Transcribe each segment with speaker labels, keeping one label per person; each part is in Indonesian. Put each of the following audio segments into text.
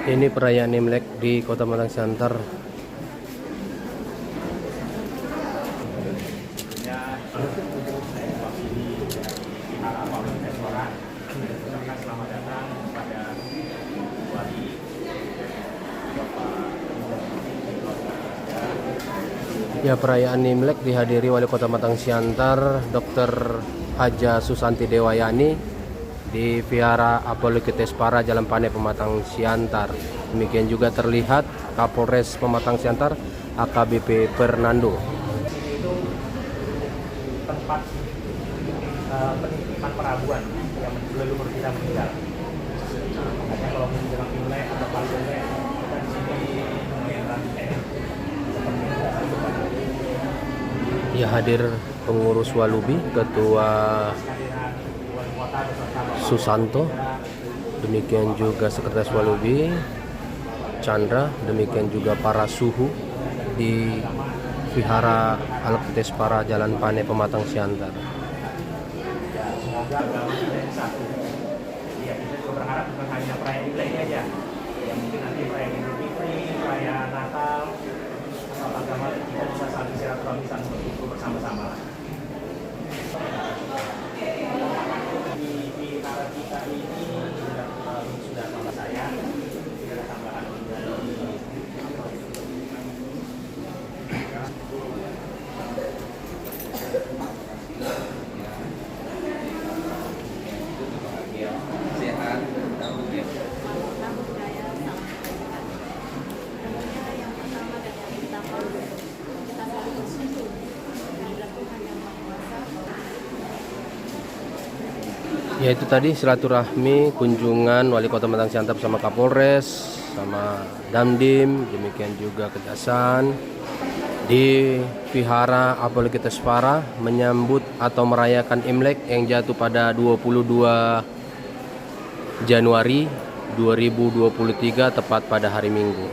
Speaker 1: Ini perayaan Imlek di Kota Matang Siantar. Ya, perayaan Imlek dihadiri Wali Kota Matang Siantar, Dr. Haja Susanti Dewayani di Vihara Apollokiteshvara Jalan Pane Pematang Siantar. Demikian juga terlihat Kapolres Pematang Siantar AKBP Fernando.
Speaker 2: Itu tempat penitipan perabuan yang leluhur kita meninggal. Makanya kalau menjelang Imlek atau pas Imlek kita di sini mengenang
Speaker 1: Ya, hadir pengurus Walubi, Ketua Susanto, demikian juga Sekretaris Walubi Chandra, demikian juga para suhu di Vihara Apollokiteshvara Jalan Pane Pematang Siantar.
Speaker 2: Semoga agama kita yang satu. Ya, kita juga berharap bukan hanya perayaan Imlek aja. Ya, mungkin nanti perayaan Idul Fitri, perayaan Natal, asal agama kita bisa saling silaturahmi, saling berkumpul bersama-sama. Di Vihara kita ini sudah sama saya, tidak ada tambahan dari
Speaker 1: Ya, itu tadi silaturahmi kunjungan Wali Kota Matang Siantar bersama Kapolres, sama Damdim, demikian juga Kejaksaan di Vihara Apollokiteshvara menyambut atau merayakan Imlek yang jatuh pada 22 Januari 2023 tepat pada hari Minggu.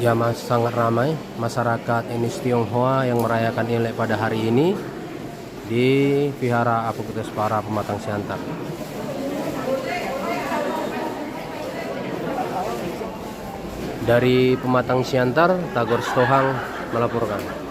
Speaker 1: Ya, sangat ramai masyarakat etnis Tionghoa yang merayakan Imlek pada hari ini di Vihara Apollokiteshvara Pematang Siantar. Dari Pematang Siantar, Tagor Stohang melaporkan.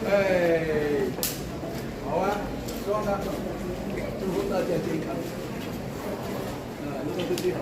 Speaker 3: Hey, 好啊，希望他祝福大家健康。如果是最好。